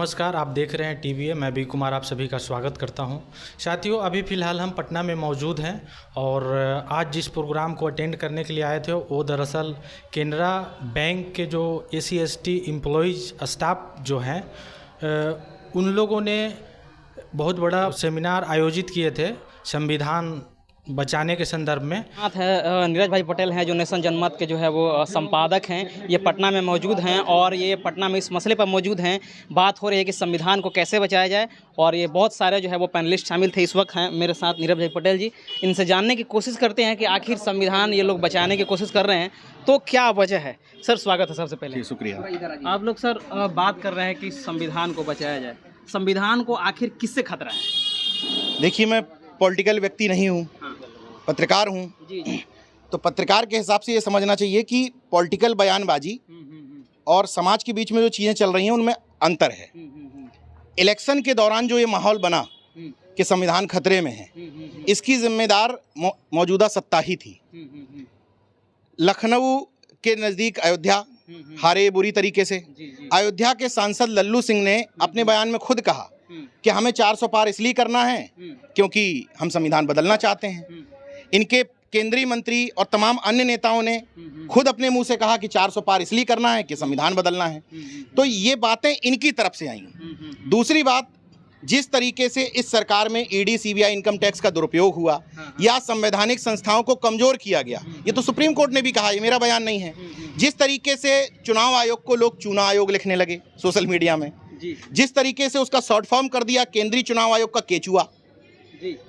नमस्कार, आप देख रहे हैं टीवीए। मैं बी कुमार आप सभी का स्वागत करता हूं। साथियों, अभी फ़िलहाल हम पटना में मौजूद हैं और आज जिस प्रोग्राम को अटेंड करने के लिए आए थे वो दरअसल केनरा बैंक के जो SC/ST एम्प्लॉइज़ स्टाफ जो हैं उन लोगों ने बहुत बड़ा सेमिनार आयोजित किए थे संविधान बचाने के संदर्भ में। बात है नीरज भाई पटेल हैं जो नेशन जनमत के जो है वो संपादक हैं। ये पटना में मौजूद हैं और ये पटना में इस मसले पर मौजूद हैं। बात हो रही है कि संविधान को कैसे बचाया जाए और ये बहुत सारे जो है वो पैनलिस्ट शामिल थे। इस वक्त हैं मेरे साथ नीरज भाई पटेल जी। इनसे जानने की कोशिश करते हैं कि आखिर संविधान ये लोग बचाने की कोशिश कर रहे हैं तो क्या वजह है। सर स्वागत है सबसे पहले। शुक्रिया। आप लोग सर बात कर रहे हैं कि संविधान को बचाया जाए। संविधान को आखिर किससे खतरा है? देखिए, मैं पॉलिटिकल व्यक्ति नहीं हूँ, पत्रकार हूँ। जी। तो पत्रकार के हिसाब से ये समझना चाहिए कि पॉलिटिकल बयानबाजी और समाज के बीच में जो चीज़ें चल रही हैं उनमें अंतर है। इलेक्शन के दौरान जो ये माहौल बना कि संविधान खतरे में है, इसकी जिम्मेदार मौजूदा सत्ता ही थी। लखनऊ के नज़दीक अयोध्या हारे बुरी तरीके से। अयोध्या के सांसद लल्लू सिंह ने अपने बयान में खुद कहा कि हमें 400 पार इसलिए करना है क्योंकि हम संविधान बदलना चाहते हैं। इनके केंद्रीय मंत्री और तमाम अन्य नेताओं ने खुद अपने मुंह से कहा कि 400 पार इसलिए करना है कि संविधान बदलना है। तो ये बातें इनकी तरफ से आई। दूसरी बात, जिस तरीके से इस सरकार में ED CBI इनकम टैक्स का दुरुपयोग हुआ या संवैधानिक संस्थाओं को कमजोर किया गया, ये तो सुप्रीम कोर्ट ने भी कहा, ये मेरा बयान नहीं है। जिस तरीके से चुनाव आयोग को लोग चुनाव आयोग लिखने लगे सोशल मीडिया में, जिस तरीके से उसका शॉर्ट फॉर्म कर दिया केंद्रीय चुनाव आयोग का केचुआ,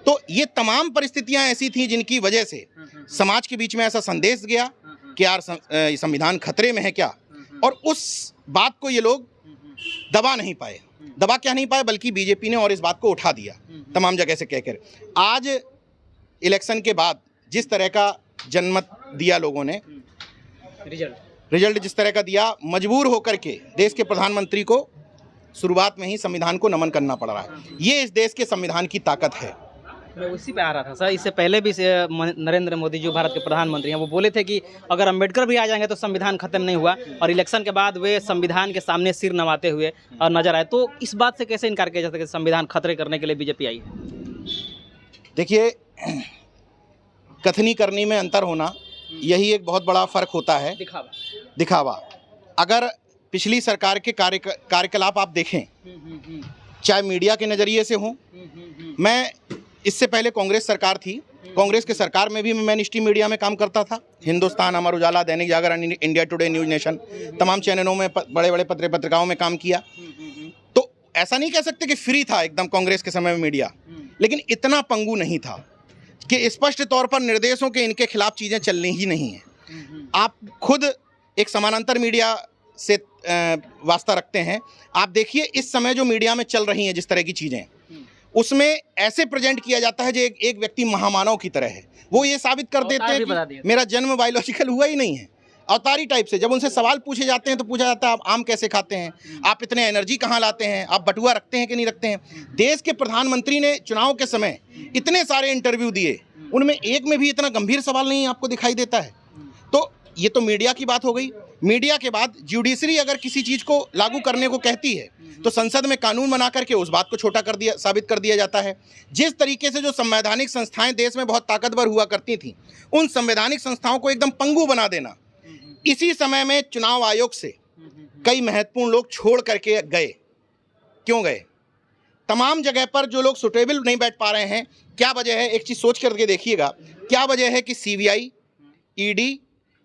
तो ये तमाम परिस्थितियां ऐसी थी जिनकी वजह से समाज के बीच में ऐसा संदेश गया कि यार संविधान खतरे में है क्या। और उस बात को ये लोग दबा नहीं पाए। दबा क्या नहीं पाए, बल्कि बीजेपी ने और इस बात को उठा दिया तमाम जगह से कहकर। आज इलेक्शन के बाद जिस तरह का जनमत दिया लोगों ने, रिजल्ट जिस तरह का दिया, मजबूर होकर के देश के प्रधानमंत्री को शुरुआत में ही संविधान को नमन करना पड़ रहा है। ये इस देश के संविधान की ताकत है। मैं उसी पे आ रहा था सर। इससे पहले भी नरेंद्र मोदी जो भारत के प्रधानमंत्री हैं वो बोले थे कि अगर अम्बेडकर भी आ जाएंगे तो संविधान खत्म नहीं हुआ, और इलेक्शन के बाद वे संविधान के सामने सिर नवाते हुए और नजर आए। तो इस बात से कैसे इनकार किया जा सकता है संविधान खतरे करने के लिए बीजेपी आई है? देखिए, कथनी करनी में अंतर होना, यही एक बहुत बड़ा फर्क होता है। दिखावा। अगर पिछली सरकार के कार्यकलाप आप देखें, चाहे मीडिया के नज़रिए से हों, मैं इससे पहले कांग्रेस सरकार थी, कांग्रेस के सरकार में भी मैं मिनिस्ट्री मीडिया में काम करता था। Hindustan, Amar Ujala, Dainik Jagran, India today, news nation, तमाम चैनलों में बड़े बड़े पत्रिकाओं में काम किया। तो ऐसा नहीं कह सकते कि फ्री था एकदम कांग्रेस के समय में मीडिया, लेकिन इतना पंगु नहीं था कि स्पष्ट तौर पर निर्देशों के इनके खिलाफ चीज़ें चलनी ही नहीं हैं। आप खुद एक समानांतर मीडिया से वास्ता रखते हैं। आप देखिए इस समय जो मीडिया में चल रही हैं जिस तरह की चीज़ें, उसमें ऐसे प्रेजेंट किया जाता है जो एक व्यक्ति महामानव की तरह है। वो ये साबित कर देते हैं कि मेरा जन्म बायोलॉजिकल हुआ ही नहीं है, अवतारी टाइप से। जब उनसे सवाल पूछे जाते हैं तो पूछा जाता है आप आम कैसे खाते हैं, आप इतने एनर्जी कहाँ लाते हैं, आप बटुआ रखते हैं कि नहीं रखते हैं। देश के प्रधानमंत्री ने चुनाव के समय इतने सारे इंटरव्यू दिए, उनमें एक में भी इतना गंभीर सवाल नहीं आपको दिखाई देता है। तो ये तो मीडिया की बात हो गई। मीडिया के बाद जुडिशरी अगर किसी चीज़ को लागू करने को कहती है तो संसद में कानून बना करके उस बात को छोटा कर दिया, साबित कर दिया जाता है। जिस तरीके से जो संवैधानिक संस्थाएं देश में बहुत ताकतवर हुआ करती थीं, उन संवैधानिक संस्थाओं को एकदम पंगु बना देना। इसी समय में चुनाव आयोग से कई महत्वपूर्ण लोग छोड़ करके गए। क्यों गए? तमाम जगह पर जो लोग सुटेबल नहीं बैठ पा रहे हैं, क्या वजह है? एक चीज़ सोच करके देखिएगा, क्या वजह है कि CBI, ED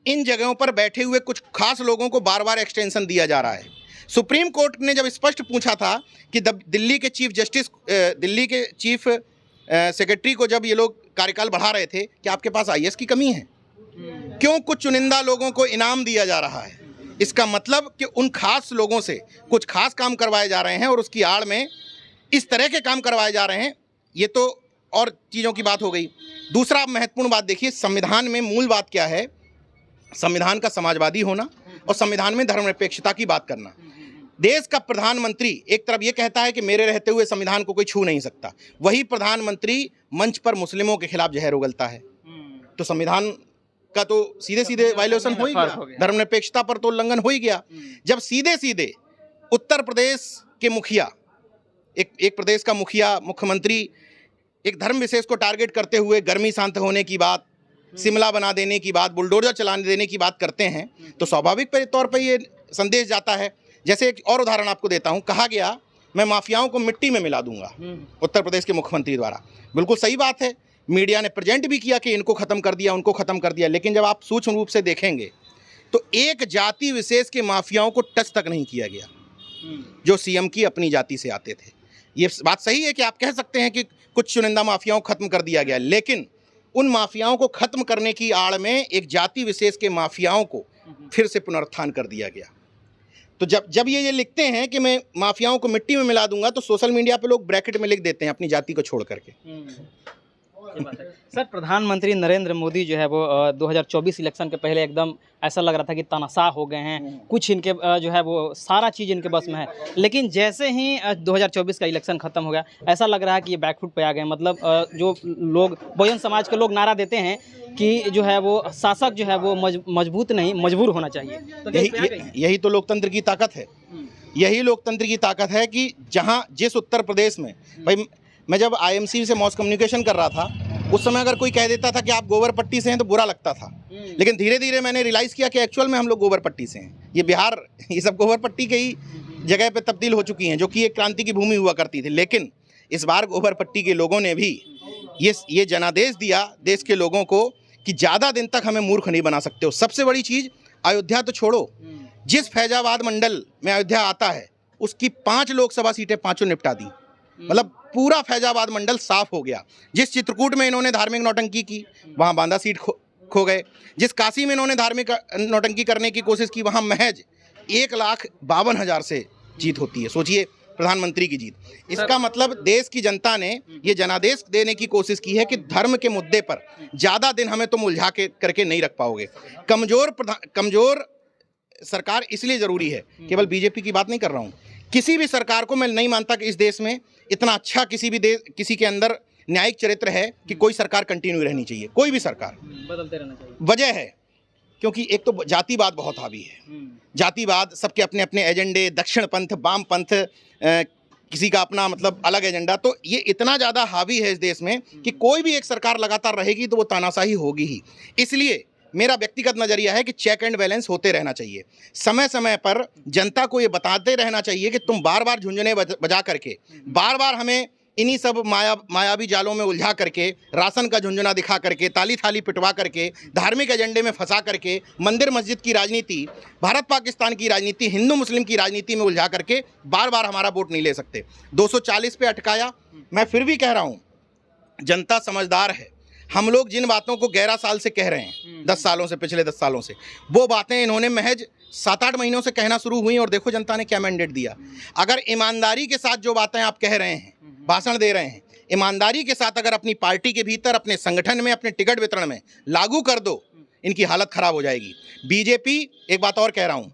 इन जगहों पर बैठे हुए कुछ खास लोगों को बार बार एक्सटेंशन दिया जा रहा है। सुप्रीम कोर्ट ने जब स्पष्ट पूछा था कि दिल्ली के चीफ सेक्रेटरी को जब ये लोग कार्यकाल बढ़ा रहे थे कि आपके पास IAS की कमी है, क्यों कुछ चुनिंदा लोगों को इनाम दिया जा रहा है? इसका मतलब कि उन खास लोगों से कुछ खास काम करवाए जा रहे हैं और उसकी आड़ में इस तरह के काम करवाए जा रहे हैं। ये तो और चीज़ों की बात हो गई। दूसरा महत्वपूर्ण बात देखिए, संविधान में मूल बात क्या है? संविधान का समाजवादी होना और संविधान में धर्मनिरपेक्षता की बात करना। देश का प्रधानमंत्री एक तरफ ये कहता है कि मेरे रहते हुए संविधान को कोई छू नहीं सकता, वही प्रधानमंत्री मंच पर मुस्लिमों के खिलाफ जहर उगलता है। तो संविधान का तो सीधे सीधे वायलेशन हो ही गया, धर्मनिरपेक्षता पर तो उल्लंघन हो ही गया। जब सीधे सीधे उत्तर प्रदेश के मुखिया, एक प्रदेश का मुखिया, मुख्यमंत्री एक धर्म विशेष को टारगेट करते हुए गर्मी शांत होने की बात, शिमला बना देने की बात, बुलडोजर चलाने देने की बात करते हैं, तो स्वाभाविक तौर पर ये संदेश जाता है। जैसे एक और उदाहरण आपको देता हूं, कहा गया मैं माफियाओं को मिट्टी में मिला दूंगा उत्तर प्रदेश के मुख्यमंत्री द्वारा। बिल्कुल सही बात है, मीडिया ने प्रेजेंट भी किया कि इनको खत्म कर दिया, उनको खत्म कर दिया, लेकिन जब आप सूक्ष्म रूप से देखेंगे तो एक जाति विशेष के माफियाओं को टच तक नहीं किया गया जो सीएम की अपनी जाति से आते थे। ये बात सही है कि आप कह सकते हैं कि कुछ चुनिंदा माफियाओं को खत्म कर दिया गया, लेकिन उन माफियाओं को खत्म करने की आड़ में एक जाति विशेष के माफियाओं को फिर से पुनरुत्थान कर दिया गया। तो जब ये लिखते हैं कि मैं माफियाओं को मिट्टी में मिला दूंगा, तो सोशल मीडिया पे लोग ब्रैकेट में लिख देते हैं अपनी जाति को छोड़ करके। सर, प्रधानमंत्री नरेंद्र मोदी जो है वो 2024 इलेक्शन के पहले एकदम ऐसा लग रहा था कि तानाशाह हो गए हैं, कुछ इनके जो है वो सारा चीज़ इनके बस में है, लेकिन जैसे ही 2024 का इलेक्शन खत्म हो गया, ऐसा लग रहा है कि ये बैकफुट पे आ गए। मतलब जो लोग बहुजन समाज के लोग नारा देते हैं कि जो है वो शासक जो है वो मजबूत नहीं मजबूर होना चाहिए, तो यही तो लोकतंत्र की ताकत है। यही लोकतंत्र की ताकत है कि जहाँ जिस उत्तर प्रदेश में, भाई मैं जब आईएमसी से मॉस कम्युनिकेशन कर रहा था, उस समय अगर कोई कह देता था कि आप गोबर पट्टी से हैं तो बुरा लगता था, लेकिन धीरे धीरे मैंने रियलाइज़ किया कि एक्चुअल में हम लोग गोबर पट्टी से हैं। ये बिहार, ये सब गोबर पट्टी के ही जगह पे तब्दील हो चुकी हैं, जो कि एक क्रांति की भूमि हुआ करती थी। लेकिन इस बार गोबर पट्टी के लोगों ने भी ये जनादेश दिया देश के लोगों को कि ज़्यादा दिन तक हमें मूर्ख नहीं बना सकते हो। सबसे बड़ी चीज़, अयोध्या तो छोड़ो, जिस फैजाबाद मंडल में अयोध्या आता है उसकी 5 लोकसभा सीटें 5 निपटा दी। मतलब पूरा फैजाबाद मंडल साफ हो गया। जिस चित्रकूट में इन्होंने धार्मिक नौटंकी की, वहाँ बांदा सीट खो गए। जिस काशी में इन्होंने धार्मिक नौटंकी करने की कोशिश की, वहाँ महज 1,52,000 से जीत होती है। सोचिए, प्रधानमंत्री की जीत। इसका मतलब देश की जनता ने ये जनादेश देने की कोशिश की है कि धर्म के मुद्दे पर ज़्यादा दिन हमें तुम उलझा के करके नहीं रख पाओगे। कमज़ोर सरकार इसलिए ज़रूरी है, केवल बीजेपी की बात नहीं कर रहा हूँ, किसी भी सरकार को मैं नहीं मानता कि इस देश में इतना अच्छा किसी के अंदर न्यायिक चरित्र है कि कोई सरकार कंटिन्यू रहनी चाहिए, कोई भी सरकार बदलते रहना चाहिए। वजह है क्योंकि एक तो जातिवाद बहुत हावी है। जातिवाद, सबके अपने अपने एजेंडे, दक्षिण पंथ, वाम पंथ, किसी का अपना मतलब अलग एजेंडा, तो ये इतना ज़्यादा हावी है इस देश में कि कोई भी एक सरकार लगातार रहेगी तो वो तानाशाही होगी ही। इसलिए मेरा व्यक्तिगत नज़रिया है कि चेक एंड बैलेंस होते रहना चाहिए। समय समय पर जनता को ये बताते रहना चाहिए कि तुम बार बार झुंझुने बजा करके, बार बार हमें इन्हीं सब मायावी जालों में उलझा करके, राशन का झुंझुना दिखा करके, ताली थाली पिटवा करके, धार्मिक एजेंडे में फंसा करके, मंदिर मस्जिद की राजनीति, भारत पाकिस्तान की राजनीति, हिंदू मुस्लिम की राजनीति में उलझा करके बार बार हमारा वोट नहीं ले सकते। 240 पे अटकाया। मैं फिर भी कह रहा हूँ, जनता समझदार है। हम लोग जिन बातों को 11 साल से कह रहे हैं, 10 सालों से, पिछले 10 सालों से, वो बातें इन्होंने महज 7-8 महीनों से कहना शुरू हुई और देखो जनता ने क्या मैंडेट दिया। अगर ईमानदारी के साथ जो बातें आप कह रहे हैं, भाषण दे रहे हैं, ईमानदारी के साथ अगर अपनी पार्टी के भीतर, अपने संगठन में, अपने टिकट वितरण में लागू कर दो, इनकी हालत खराब हो जाएगी। बीजेपी, एक बात और कह रहा हूँ,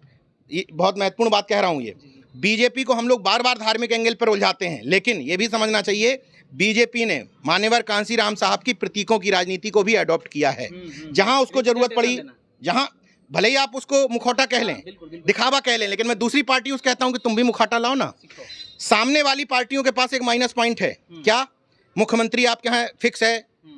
ये बहुत महत्वपूर्ण बात कह रहा हूँ, ये बीजेपी को हम लोग बार बार धार्मिक एंगल पर उलझाते हैं, लेकिन ये भी समझना चाहिए बीजेपी ने मान्यवर कांसीराम साहब की प्रतीकों की राजनीति को भी अडॉप्ट किया है। जहां उसको जरूरत पड़ी, जहां भले ही आप उसको मुखौटा कह लें, दिखावा कह लें, लेकिन मैं दूसरी पार्टी उस कहता हूं कि तुम भी मुखौटा लाओ ना। सामने वाली पार्टियों के पास एक माइनस पॉइंट है, क्या? मुख्यमंत्री आपके यहाँ फिक्स है,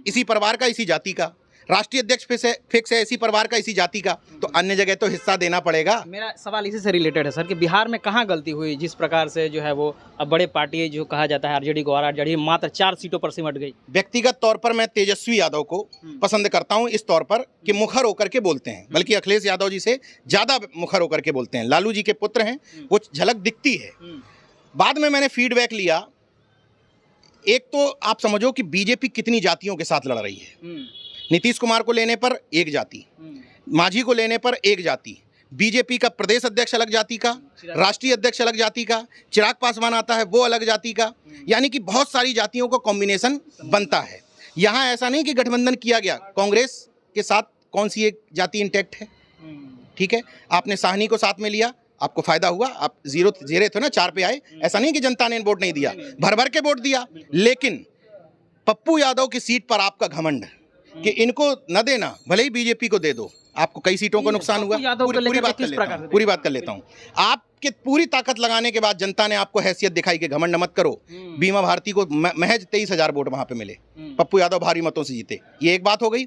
इसी परिवार का, इसी जाति का। राष्ट्रीय अध्यक्ष फिक्स है इसी परिवार का, इसी जाति का, तो अन्य जगह तो हिस्सा देना पड़ेगा। मेरा सवाल इसी से रिलेटेड है सर कि बिहार में कहाँ गलती हुई, जिस प्रकार से जो है वो अब बड़े पार्टी जो कहा जाता है आरजेडी को, आरजेडी मात्र 4 सीटों पर सिमट गई। व्यक्तिगत तौर पर मैं तेजस्वी यादव को पसंद करता हूं इस तौर पर कि मुखर होकर के बोलते हैं, बल्कि अखिलेश यादव जी से ज़्यादा मुखर होकर के बोलते हैं। लालू जी के पुत्र हैं, वो झलक दिखती है। बाद में मैंने फीडबैक लिया, एक तो आप समझो कि बीजेपी कितनी जातियों के साथ लड़ रही है। नीतीश कुमार को लेने पर एक जाति, मांझी को लेने पर एक जाति, बीजेपी का प्रदेश अध्यक्ष अलग जाति का, राष्ट्रीय अध्यक्ष अलग जाति का, चिराग पासवान आता है वो अलग जाति का, यानी कि बहुत सारी जातियों का कॉम्बिनेशन बनता है। यहाँ ऐसा नहीं कि गठबंधन किया गया, कांग्रेस के साथ कौन सी एक जाति इंटैक्ट है? ठीक है, आपने साहनी को साथ में लिया, आपको फायदा हुआ, आप जीरो थे ना, 4 पे आए। ऐसा नहीं कि जनता ने वोट नहीं दिया, भर भर के वोट दिया। लेकिन पप्पू यादव की सीट पर आपका घमंड कि इनको न देना, भले ही बीजेपी को दे दो, आपको कई सीटों को नुकसान हुआ। पूरी बात कर लेता हूँ। आपके पूरी ताकत लगाने के बाद जनता ने आपको हैसियत दिखाई कि घमंड मत करो। बीमा भारती को महज 23,000 वोट वहां पे मिले, पप्पू यादव भारी मतों से जीते। ये एक बात हो गई।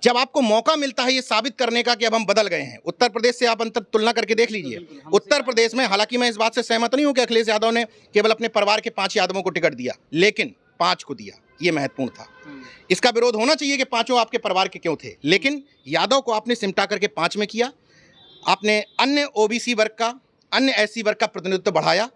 जब आपको मौका मिलता है ये साबित करने का कि अब हम बदल गए हैं, उत्तर प्रदेश से आप अंतर तुलना करके देख लीजिए। उत्तर प्रदेश में, हालांकि मैं इस बात से सहमत नहीं हूं कि अखिलेश यादव ने केवल अपने परिवार के 5 यादवों को टिकट दिया, लेकिन 5 को दिया, ये महत्वपूर्ण था। इसका विरोध होना चाहिए कि 5 आपके परिवार के क्यों थे, लेकिन यादव को आपने सिमटा करके 5 में किया। आपने अन्य ओबीसी वर्ग का, अन्य एससी वर्ग का प्रतिनिधित्व बढ़ाया,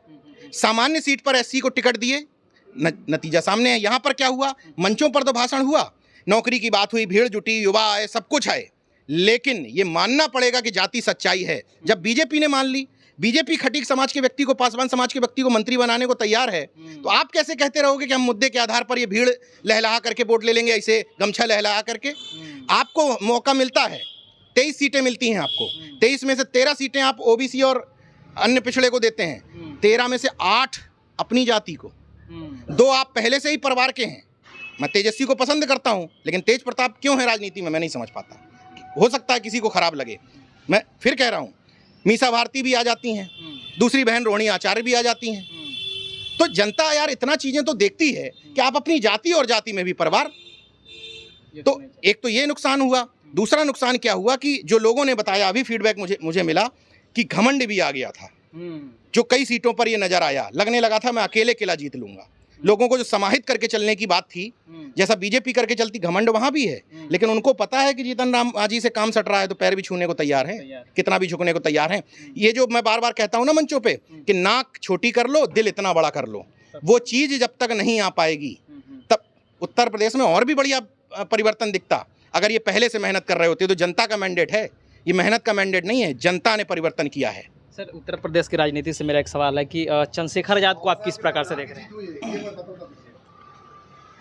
सामान्य सीट पर एससी को टिकट दिए। नतीजा सामने है। यहाँ पर क्या हुआ, मंचों पर तो भाषण हुआ, नौकरी की बात हुई, भीड़ जुटी, युवा आए, सब कुछ है, लेकिन ये मानना पड़ेगा कि जाति सच्चाई है। जब बीजेपी ने मान ली, बीजेपी खटीक समाज के व्यक्ति को, पासवान समाज के व्यक्ति को मंत्री बनाने को तैयार है, तो आप कैसे कहते रहोगे कि हम मुद्दे के आधार पर ये भीड़ लहला करके वोट ले लेंगे, ऐसे गमछा लहला करके? आपको मौका मिलता है, 23 सीटें मिलती हैं आपको, 23 में से 13 सीटें आप ओबीसी और अन्य पिछड़े को देते हैं, 13 में से 8 अपनी जाति को, 2 आप पहले से ही परिवार के हैं। मैं तेजस्वी को पसंद करता हूं, लेकिन तेज प्रताप क्यों है राजनीति में, मैं नहीं समझ पाता। हो सकता है किसी को खराब लगे, मैं फिर कह रहा हूं, मीसा भारती भी आ जाती हैं, दूसरी बहन रोहिणी आचार्य भी आ जाती हैं। तो जनता यार इतना चीजें तो देखती है कि आप अपनी जाति और जाति में भी परिवार। तो एक तो ये नुकसान हुआ। दूसरा नुकसान क्या हुआ कि जो लोगों ने बताया, अभी फीडबैक मुझे मिला कि घमंड भी आ गया था। जो कई सीटों पर ये नजर आया, लगने लगा था मैं अकेले किला जीत लूंगा। लोगों को जो समाहित करके चलने की बात थी, जैसा बीजेपी करके चलती, घमंड वहां भी है, लेकिन उनको पता है कि जीतन राम मांझी से काम सट रहा है तो पैर भी छूने को तैयार है, कितना भी झुकने को तैयार है। ये जो मैं बार बार कहता हूं ना मंचों पे कि नाक छोटी कर लो, दिल इतना बड़ा कर लो, वो चीज जब तक नहीं आ पाएगी तब उत्तर प्रदेश में और भी बढ़िया परिवर्तन दिखता। अगर ये पहले से मेहनत कर रहे होते तो जनता का मैंडेट है, ये मेहनत का मैंडेट नहीं है, जनता ने परिवर्तन किया है। सर, उत्तर प्रदेश की राजनीति से मेरा एक सवाल है कि चंद्रशेखर आजाद को आप किस प्रकार से देख रहे हैं?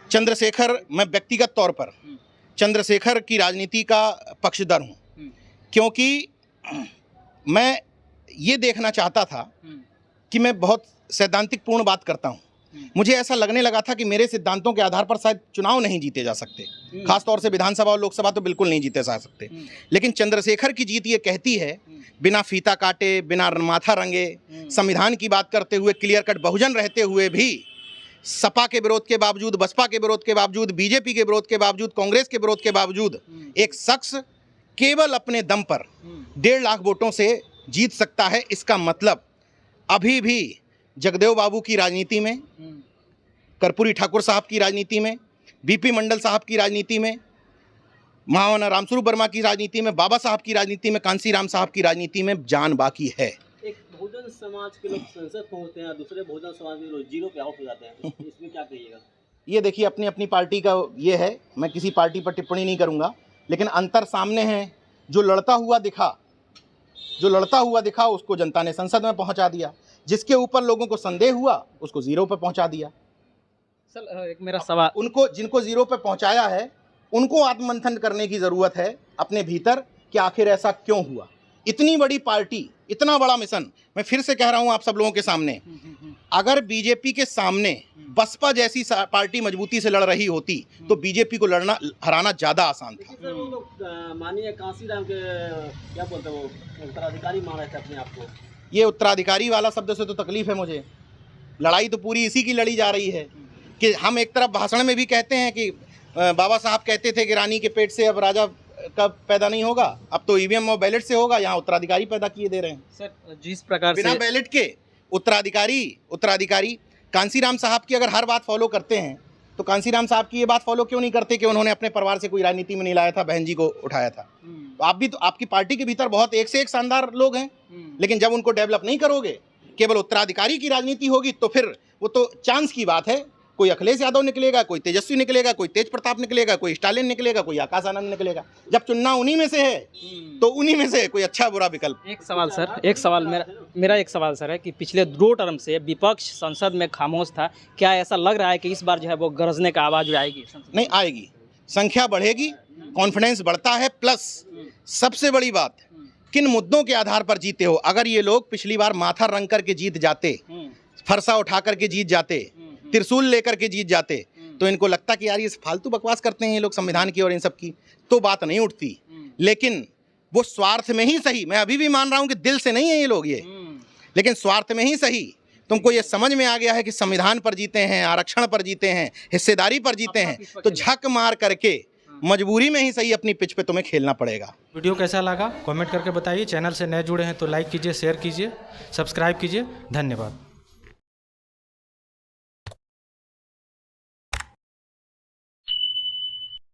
चंद्रशेखर, मैं व्यक्तिगत तौर पर चंद्रशेखर की राजनीति का पक्षधर हूं, क्योंकि मैं ये देखना चाहता था कि मैं बहुत सैद्धांतिक पूर्ण बात करता हूं। मुझे ऐसा लगने लगा था कि मेरे सिद्धांतों के आधार पर शायद चुनाव नहीं जीते जा सकते, खासतौर से विधानसभा और लोकसभा तो बिल्कुल नहीं जीते जा सकते। लेकिन चंद्रशेखर की जीत ये कहती है, बिना फीता काटे, बिना माथा रंगे, संविधान की बात करते हुए, क्लियर कट बहुजन रहते हुए भी, सपा के विरोध के बावजूद, बसपा के विरोध के बावजूद, बीजेपी के विरोध के बावजूद, कांग्रेस के विरोध के बावजूद, एक शख्स केवल अपने दम पर 1.5 लाख वोटों से जीत सकता है। इसका मतलब अभी भी जगदेव बाबू की राजनीति में, कर्पूरी ठाकुर साहब की राजनीति में, बीपी मंडल साहब की राजनीति में, महामना रामस्वरूप वर्मा की राजनीति में, बाबा साहब की राजनीति में, कांसी राम साहब की राजनीति में जान बाकी है। एक बहुजन समाज के लोग संसद पहुंचते हैं, दूसरे बहुजन समाज के लोग जीरो पे आउट हो जाते हैं, इसमें क्या कहिएगा? ये देखिए, अपनी अपनी पार्टी का ये है, मैं किसी पार्टी पर टिप्पणी नहीं करूंगा, लेकिन अंतर सामने है। जो लड़ता हुआ दिखा उसको जनता ने संसद में पहुंचा दिया, जिसके ऊपर लोगों को संदेह हुआ उसको जीरो पे पहुंचा दिया। सर, एक मेरा सवाल, उनको, जिनको जीरो पे पहुंचाया है, उनको आत्ममंथन करने की जरूरत है अपने भीतर कि आखिर ऐसा क्यों हुआ। इतनी बड़ी पार्टी, इतना बड़ा मिशन, मैं फिर से कह रहा हूं आप सब लोगों के सामने, अगर बीजेपी के सामने बसपा जैसी पार्टी मजबूती से लड़ रही होती तो बीजेपी को हराना ज्यादा आसान था। सर, वो लोग माननीय कांसी राम के क्या बोलते हैं, वो उत्तराधिकारी मान रहे थे अपने आप को। ये उत्तराधिकारी वाला शब्द से तो तकलीफ है मुझे। लड़ाई तो पूरी इसी की लड़ी जा रही है कि हम एक तरफ भाषण में भी कहते हैं कि बाबा साहब कहते थे कि रानी के पेट से अब राजा कब पैदा नहीं होगा, अब तो ईवीएम और बैलेट से होगा, यहाँ उत्तराधिकारी पैदा किए दे रहे हैं। सर, जिस प्रकार बिना बैलेट के उत्तराधिकारी कांसीराम साहब की अगर हर बात फॉलो करते हैं तो कांसीराम साहब की ये बात फॉलो क्यों नहीं करते कि उन्होंने अपने परिवार से कोई राजनीति में नहीं लाया था, बहन जी को उठाया था। तो आप भी तो, आपकी पार्टी के भीतर बहुत एक से एक शानदार लोग हैं, लेकिन जब उनको डेवलप नहीं करोगे, केवल उत्तराधिकारी की राजनीति होगी, तो फिर वो तो चांस की बात है। कोई अखिलेश यादव निकलेगा, कोई तेजस्वी निकलेगा, कोई तेज प्रताप निकलेगा, कोई स्टालिन निकलेगा, कोई आकाश आनंद निकलेगा। जब चुनना उन्हीं में से है तो उन्हीं में से कोई अच्छा बुरा विकल्प। एक सवाल सर, मेरा एक सवाल सर है कि पिछले 2 टर्म से विपक्ष संसद में खामोश था, क्या ऐसा लग रहा है कि इस बार जो है वो गरजने का आवाज आएगी? नहीं आएगी, संख्या बढ़ेगी, कॉन्फिडेंस बढ़ता है, प्लस सबसे बड़ी बात, किन मुद्दों के आधार पर जीते हो। अगर ये लोग पिछली बार माथा रंग करके जीत जाते, फरसा उठा करके जीत जाते, त्रिशूल लेकर के जीत जाते, तो इनको लगता कि यार ये फालतू बकवास करते हैं ये लोग संविधान की और इन सब की, तो बात नहीं उठती। लेकिन वो स्वार्थ में ही सही, मैं अभी भी मान रहा हूं कि दिल से नहीं है ये लोग ये, लेकिन स्वार्थ में ही सही तुमको ये समझ में आ गया है कि संविधान पर जीते हैं, आरक्षण पर जीते हैं, हिस्सेदारी पर जीते हैं, तो झक मार करके मजबूरी में ही सही अपनी पिच पे तुम्हें खेलना पड़ेगा। वीडियो कैसा लगा कमेंट करके बताइए। चैनल से नए जुड़े हैं तो लाइक कीजिए, शेयर कीजिए, सब्सक्राइब कीजिए। धन्यवाद।